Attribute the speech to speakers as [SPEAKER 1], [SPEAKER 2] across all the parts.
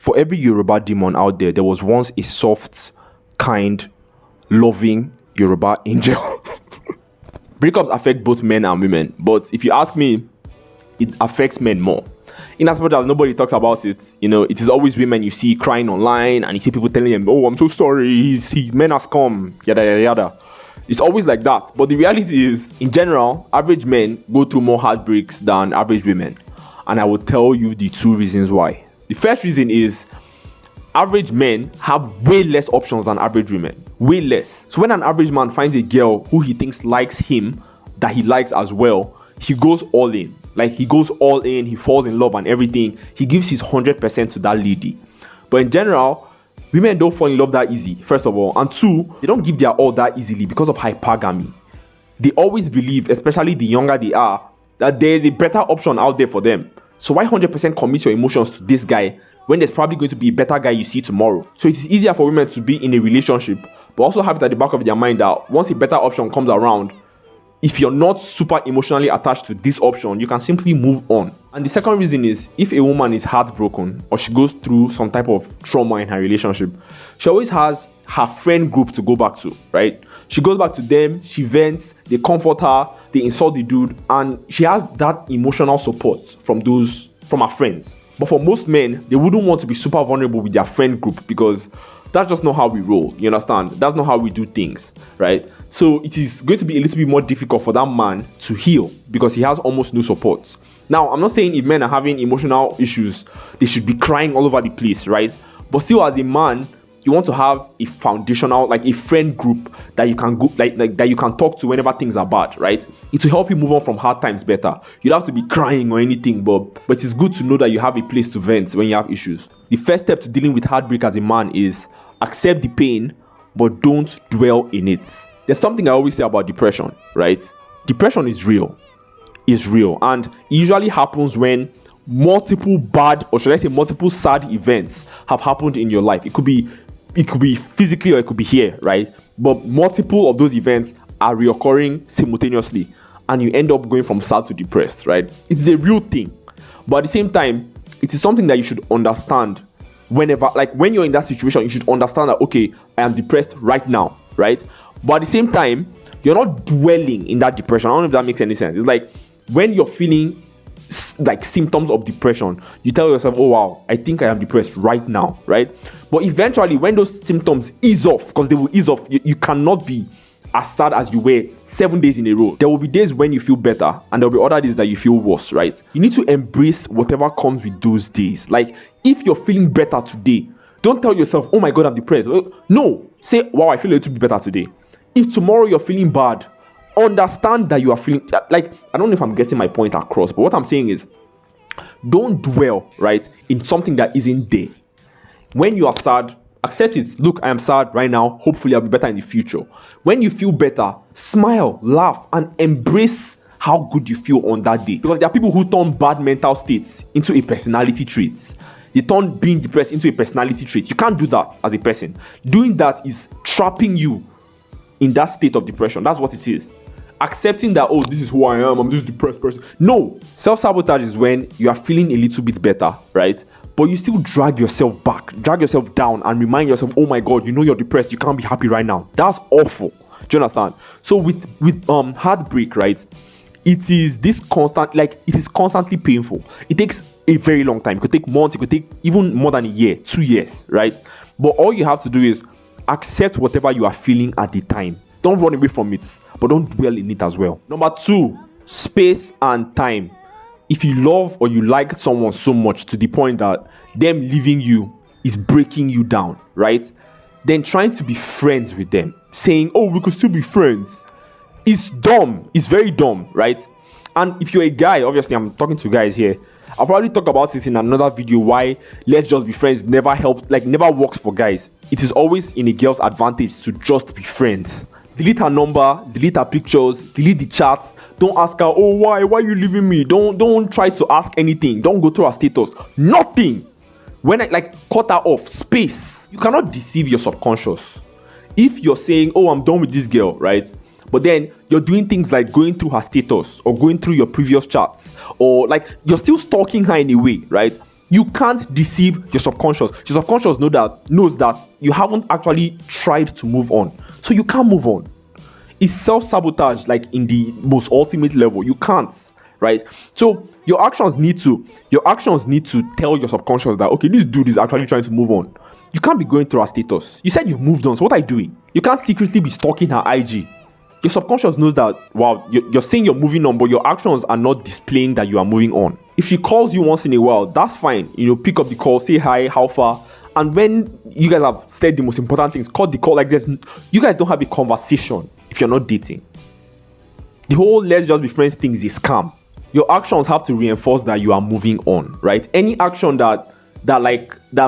[SPEAKER 1] For every Yoruba demon out there, there was once a soft, kind, loving Yoruba angel. Breakups affect both men and women, but if you ask me, it affects men more. In as much as nobody talks about it, it is always women you see crying online, and you see people telling them, "Oh, I'm so sorry, men has come, yada yada yada." It's always like that. But the reality is, in general, average men go through more heartbreaks than average women, and I will tell you the two reasons why. The first reason is average men have way less options than average women. Way less. So when an average man finds a girl who he thinks likes him, that he likes as well, he goes all in. Like, he goes all in, he falls in love and everything. He gives his 100% to that lady. But in general, women don't fall in love that easy, first of all. And two, they don't give their all that easily because of hypergamy. They always believe, especially the younger they are, that there is a better option out there for them. So why 100% commit your emotions to this guy when there's probably going to be a better guy you see tomorrow? So it is easier for women to be in a relationship, but also have it at the back of their mind that once a better option comes around, if you're not super emotionally attached to this option, you can simply move on. And the second reason is, if a woman is heartbroken or she goes through some type of trauma in her relationship, she always has her friend group to go back to, right? She goes back to them, she vents, they comfort her, they insult the dude, and she has that emotional support from her friends. But for most men, they wouldn't want to be super vulnerable with their friend group because that's just not how we roll, you understand? That's not how we do things, right? So it is going to be a little bit more difficult for that man to heal because he has almost no support. Now, I'm not saying if men are having emotional issues, they should be crying all over the place, right? But still, as a man, you want to have a foundational, like a friend group that you can go, like that you can talk to whenever things are bad, right? It will help you move on from hard times better. You don't have to be crying or anything, but it's good to know that you have a place to vent when you have issues. The first step to dealing with heartbreak as a man is accept the pain, but don't dwell in it. There's something I always say about depression, right? Depression is real. It's real. And it usually happens when multiple bad, or should I say multiple sad events have happened in your life. It could be physically or it could be here, right? But multiple of those events are reoccurring simultaneously, and you end up going from sad to depressed, right? It's a real thing. But at the same time, it is something that you should understand whenever, like when you're in that situation, you should understand that, okay, I am depressed right now, right? But at the same time, you're not dwelling in that depression. I don't know if that makes any sense. It's like when you're feeling like symptoms of depression, you tell yourself, oh wow, I think I am depressed right now, right? But eventually, when those symptoms ease off, because they will ease off, you cannot be as sad as you were 7 days in a row. There will be days when you feel better, and there will be other days that you feel worse, right? You need to embrace whatever comes with those days. Like, if you're feeling better today, don't tell yourself, oh my God, I'm depressed. No, say, wow, I feel a little bit better today. If tomorrow you're feeling bad, understand that you are feeling, like, I don't know if I'm getting my point across, but what I'm saying is, don't dwell, right, in something that isn't there. When you are sad, accept it. Look, I am sad right now. Hopefully I'll be better in the future. When you feel better, smile, laugh, and embrace how good you feel on that day. Because there are people who turn bad mental states into a personality trait. They turn being depressed into a personality trait. You can't do that as a person. Doing that is trapping you in that state of depression. That's what it is. Accepting that, oh, this is who I am, I'm just a depressed person. No. Self-sabotage is when you are feeling a little bit better, right? But you still drag yourself back, drag yourself down, and remind yourself, oh my God, you know you're depressed, you can't be happy right now. That's awful. Do you understand? So with heartbreak, right, it is this constant, like, it is constantly painful. It takes a very long time. It could take months, it could take even more than a year, 2 years, right? But all you have to do is accept whatever you are feeling at the time. Don't run away from it, but don't dwell in it as well. Number 2, space and time. If you love or you like someone so much to the point that them leaving you is breaking you down, right? Then trying to be friends with them, saying, oh, we could still be friends, is dumb. It's very dumb, right? And if you're a guy, obviously I'm talking to guys here, I'll probably talk about it in another video, why let's just be friends never helps, like never works for guys. It is always in a girl's advantage to just be friends. Delete her number, delete her pictures, delete the chats. Don't ask her, oh, why are you leaving me? Don't try to ask anything. Don't go through her status. Nothing. When I cut her off, space. You cannot deceive your subconscious. If you're saying, oh, I'm done with this girl, right? But then you're doing things like going through her status or going through your previous chats, or like you're still stalking her in a way, right? You can't deceive your subconscious. Your subconscious knows that you haven't actually tried to move on. So you can't move on. It's self-sabotage, like in the most ultimate level. You can't, right? So your actions need to tell your subconscious that, okay, this dude is actually trying to move on. You can't be going through her status. You said you've moved on, so what are you doing? You can't secretly be stalking her IG. Your subconscious knows that, wow, you're saying you're moving on, but your actions are not displaying that you are moving on. If she calls you once in a while, that's fine. Pick up the call, say hi, how far? And when you guys have said the most important things, cut the call. Like you guys don't have a conversation if you're not dating. The whole let's just be friends thing is a scam. Your actions have to reinforce that you are moving on, right? Any action that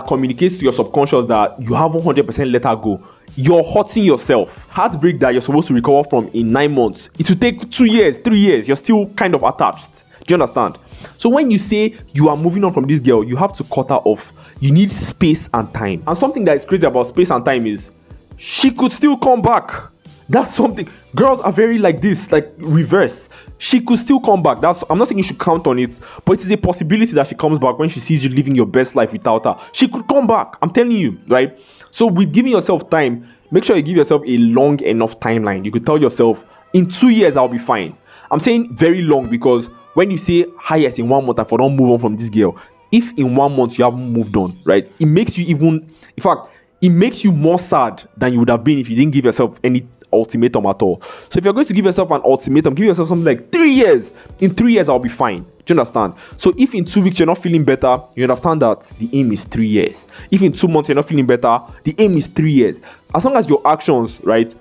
[SPEAKER 1] communicates to your subconscious that you haven't 100% let her go, you're hurting yourself. Heartbreak that you're supposed to recover from in 9 months, it will take 2 years, 3 years. You're still kind of attached. Do you understand? So when you say you are moving on from this girl, you have to cut her off. You need space and time. And something that is crazy about space and time is she could still come back. That's something. Girls are very like this, like reverse. She could still come back. I'm not saying you should count on it, but it is a possibility that she comes back when she sees you living your best life without her. She could come back. I'm telling you, right? So with giving yourself time, make sure you give yourself a long enough timeline. You could tell yourself, in 2 years, I'll be fine. I'm saying very long because when you say, highest in 1 month, I don't move on from this girl. If in 1 month you haven't moved on, right? It makes you it makes you more sad than you would have been if you didn't give yourself any ultimatum at all. So if you're going to give yourself an ultimatum, give yourself something like 3 years. In 3 years, I'll be fine. Do you understand? So if in 2 weeks you're not feeling better, you understand that the aim is 3 years. If in 2 months you're not feeling better, the aim is 3 years. As long as your actions, right,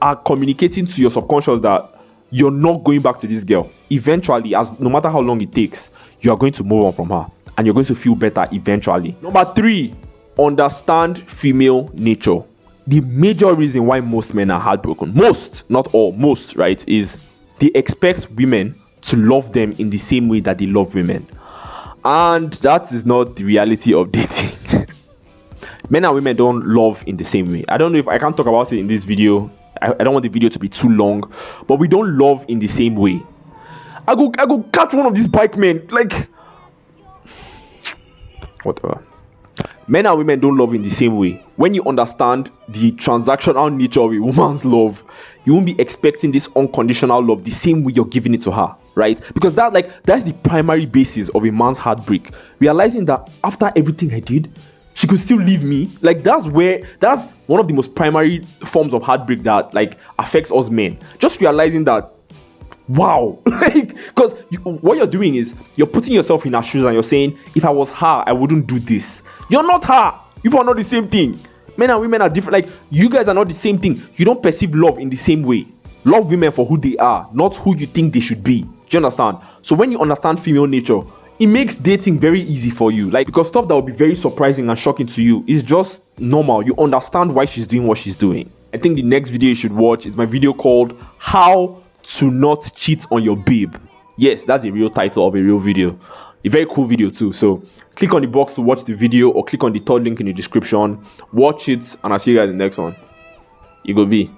[SPEAKER 1] are communicating to your subconscious that you're not going back to this girl, eventually, no matter how long it takes, you are going to move on from her and you're going to feel better eventually. Number 3, understand female nature. The major reason why most men are heartbroken, most, not all, most, right, is they expect women to love them in the same way that they love women. And that is not the reality of dating. Men and women don't love in the same way. I don't know if I can't talk about it in this video. I don't want the video to be too long, but we don't love in the same way. I go catch one of these bike men, like, whatever. Men and women don't love in the same way. When you understand the transactional nature of a woman's love, you won't be expecting this unconditional love the same way you're giving it to her, right? Because that's the primary basis of a man's heartbreak. Realizing that after everything I did, she could still leave me. Like that's one of the most primary forms of heartbreak that affects us men. Just realizing that, wow, because what you're doing is you're putting yourself in her shoes and you're saying, if I was her, I wouldn't do this. You're not her. You are not the same thing. Men and women are different. You guys are not the same thing. You don't perceive love in the same way. Love women for who they are, not who you think they should be. Do you understand? So when you understand female nature, it makes dating very easy for you. Because stuff that will be very surprising and shocking to you is just normal. You understand why she's doing what she's doing. I think the next video you should watch is my video called How to Not Cheat on Your Babe. Yes, that's a real title of a real video. A very cool video too. So click on the box to watch the video or click on the third link in the description. Watch it and I'll see you guys in the next one. You go be.